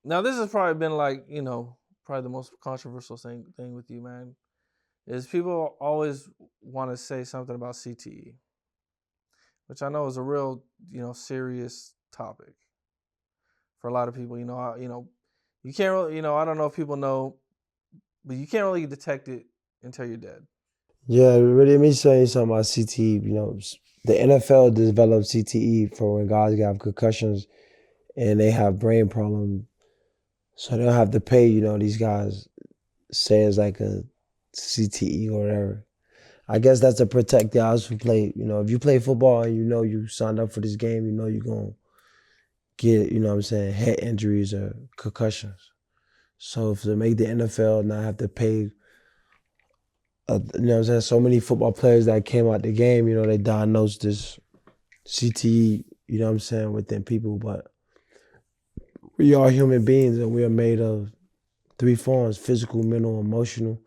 Now this has probably been like, probably the most controversial thing with you, man, is people always want to say something about CTE, which I know is a real, serious topic for a lot of people. You can't really, I don't know if people know, but you can't really detect it until you're dead. Yeah, really, let me tell you something about CTE. The NFL developed CTE for when guys have concussions and they have brain problems. So they don't have to pay, these guys say it's like a CTE or whatever. I guess that's to protect the guys who play. If you play football and you signed up for this game, you're going to get, what I'm saying, head injuries or concussions. So if to make the NFL not have to pay, what I'm saying, so many football players that came out the game, they diagnosed this CTE, what I'm saying, within people. But we are human beings and we are made of three forms: physical, mental, emotional.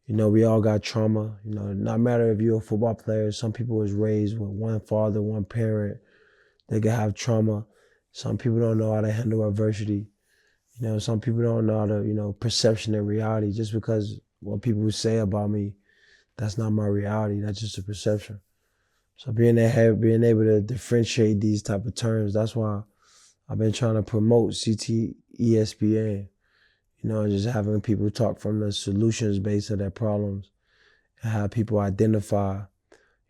We all got trauma. Not matter if you're a football player, some people was raised with one father, one parent. They can have trauma. Some people don't know how to handle adversity. Some people don't know how to, perception and reality. Just because what people say about me, that's not my reality. That's just a perception. So being able to differentiate these type of terms, that's why I've been trying to promote CTESPN. Just having people talk from the solutions base of their problems and have people identify,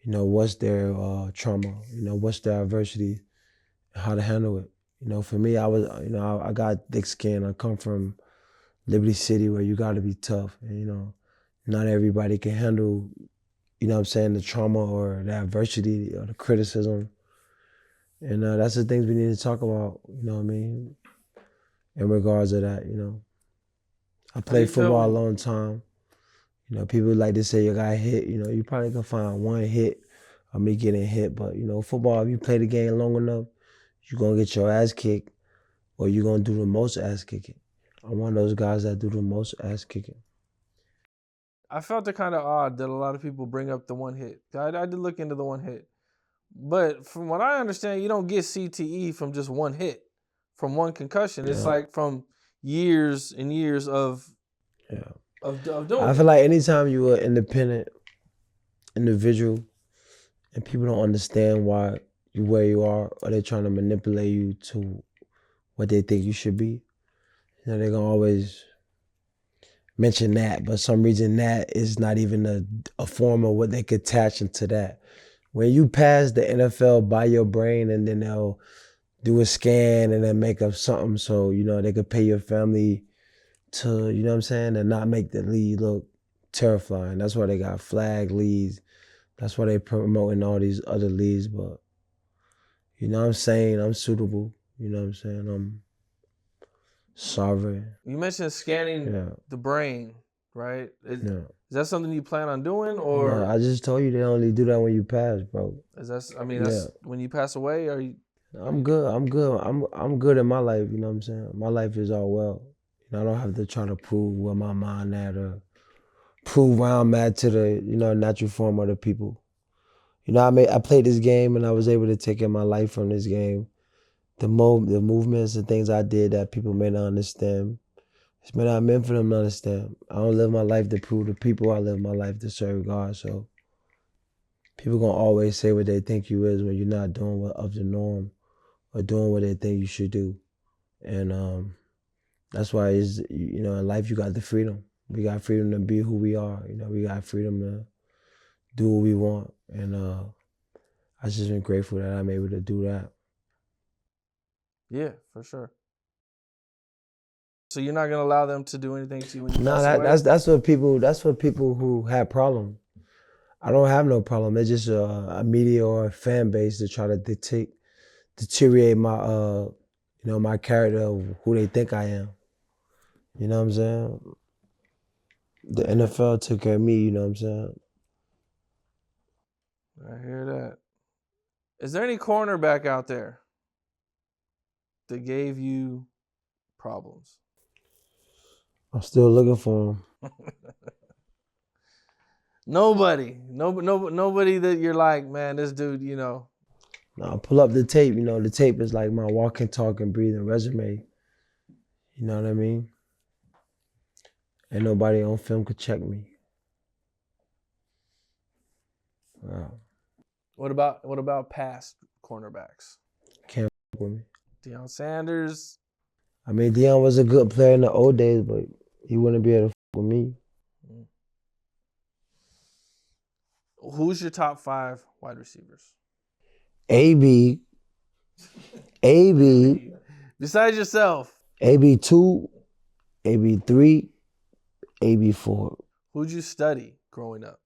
what's their trauma, what's their adversity, and how to handle it. For me, I got thick skin. I come from Liberty City where you got to be tough. And, not everybody can handle, what I'm saying, the trauma or the adversity or the criticism. And that's the things we need to talk about, what I mean, in regards to that. I How do you played feel football a when long time. People like to say you got hit. You probably can find one hit of me getting hit. But, football, if you play the game long enough, you're going to get your ass kicked or you're going to do the most ass kicking. I'm one of those guys that do the most ass kicking. I felt it kind of odd that a lot of people bring up the one hit. I did look into the one hit, but from what I understand, you don't get CTE from just one hit, from one concussion. It's Yeah, like from years and years of yeah. doing I feel it. like anytime you're an independent individual and people don't understand why you where you are or they're trying to manipulate you to what they think you should be, they're gonna always mention that, but some reason that is not even a form of what they could attach into that. When you pass the NFL by your brain and then they'll do a scan and then make up something so, they could pay your family to, what I'm saying, and not make the league look terrifying. That's why they got flag leagues. That's why they promoting all these other leagues. But, what I'm saying? I'm suitable. You know what I'm saying? I'm sovereign. You mentioned scanning Yeah, the brain, right? yeah. Is that something you plan on doing, No, or I just told you they only do that when you pass, bro. is that? I mean, Yeah. that's when you pass away, or you? I'm good. I'm good. I'm good in my life, you know what I'm saying? My life is all well. I don't have to try to prove where my mind at or prove where I'm at to the, natural form of the people. I played this game and I was able to take in my life from this game. The movements and things I did that people may not understand. It's not meant for them to understand. I don't live my life to prove to people. I live my life to serve God. So people gonna always say what they think you is when you're not doing what of the norm or doing what they think you should do. And that's why in life you got the freedom. We got freedom to be who we are. We got freedom to do what we want. And I just been grateful that I'm able to do that. Yeah, for sure. So you're not gonna allow them to do anything to you when you No, pass away? that's for people who have problems. I don't have no problem. It's just a media or a fan base to try to deteriorate my my character of who they think I am. You know what I'm saying? The Yeah, NFL took care of me, you know what I'm saying? I hear that. Is there any cornerback out there that gave you problems? I'm still looking for him. Nobody that you're like, man, this dude, Now pull up the tape, the tape is like my walking, talking, breathing resume. You know what I mean? Ain't nobody on film could check me. Wow. What about past cornerbacks? Can't fuck with me. Deion Sanders. I mean, Deion was a good player in the old days, but he wouldn't be able to fuck with me. Who's your top 5 wide receivers? AB, Besides yourself. AB2, AB3, AB4. Who'd you study growing up?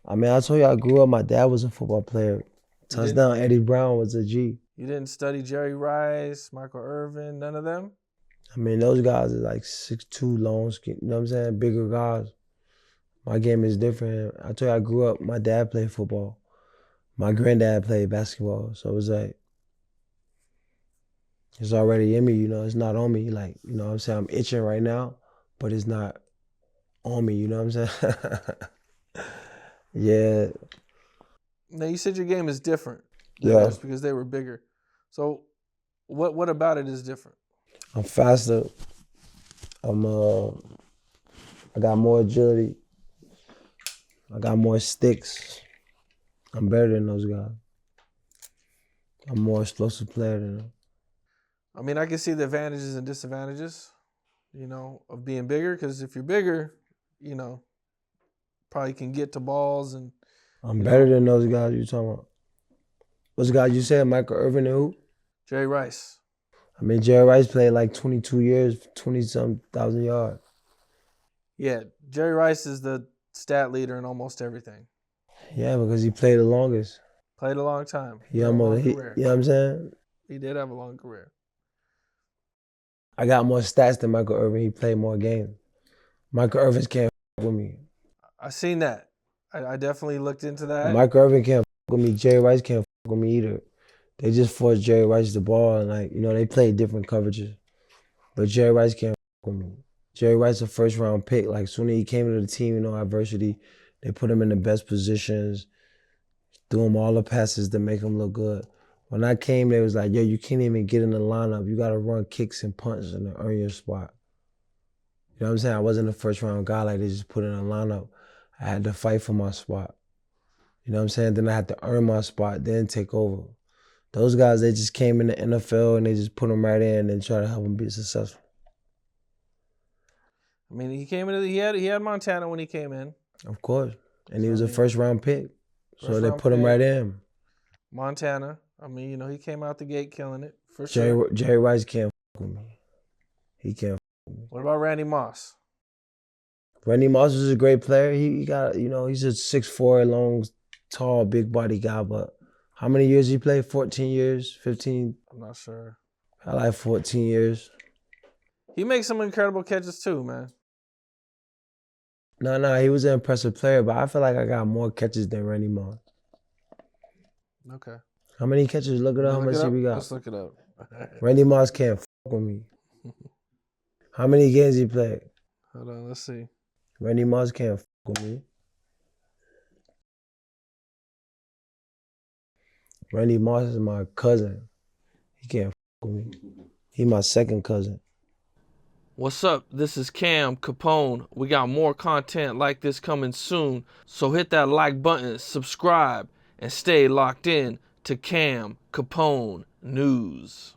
I mean, I told you I grew up, my dad was a football player. Touchdown Eddie Brown was a G. You didn't study Jerry Rice, Michael Irvin, none of them? I mean, those guys are like 6'2", long, skin, you know what I'm saying? Bigger guys. My game is different. I told you I grew up, my dad played football. My granddad played basketball. So it was like, it's already in me, you know, it's not on me. Like, you know what I'm saying? I'm itching right now, but it's not on me, you know what I'm saying? Yeah. Now, you said your game is different. Yeah. Just because they were bigger. So what about it is different? I'm faster. I got more agility. I got more sticks. I'm better than those guys. I'm a more explosive player than them. I mean, I can see the advantages and disadvantages, you know, of being bigger. Because if you're bigger, you know, probably can get to balls and. I'm better than those guys you talking about. Those guys you said, Michael Irvin and who? Jerry Rice. I mean, Jerry Rice played like 22 years, 20-some thousand yards. Yeah, Jerry Rice is the stat leader in almost everything. Yeah, because he played the longest. Played a long time. You know what I'm saying? He did have a long career. I got more stats than Michael Irvin. He played more games. Michael Irvin can't f with me. I seen that. I definitely looked into that. Michael Irvin can't f with me. Jerry Rice can't f with me either. They just forced Jerry Rice the ball, and like, you know, they played different coverages. But Jerry Rice can't f with me. Jerry Rice a first round pick. Like, soon as he came to the team, you know, adversity, they put him in the best positions, threw him all the passes to make him look good. When I came, they was like, yo, you can't even get in the lineup. You got to run kicks and punches and earn your spot. You know what I'm saying? I wasn't a first round guy like they just put in a lineup. I had to fight for my spot. You know what I'm saying? Then I had to earn my spot, then take over. Those guys, they just came in the NFL and they just put them right in and try to help them be successful. I mean, he came in. He had Montana when he came in. Of course, and he was a first round pick, so they put him right in. Montana. I mean, you know, he came out the gate killing it for sure. Jerry Rice can't f with me. He can't f with me. What about Randy Moss? Randy Moss is a great player. He got, you know, he's a 6'4", long, tall, big body guy. But how many years he played? 14 years, 15. I'm not sure. I like 14 years. He makes some incredible catches too, man. No, he was an impressive player, but I feel like I got more catches than Randy Moss. Okay. How many catches? Look at how much we got. Let's look it up. Randy Moss can't f with me. How many games he played? Hold on, let's see. Randy Moss can't f with me. Randy Moss is my cousin. He can't f with me. He my second cousin. What's up? This is Cam Capone. We got more content like this coming soon. So hit that like button, subscribe, and stay locked in to Cam Capone News.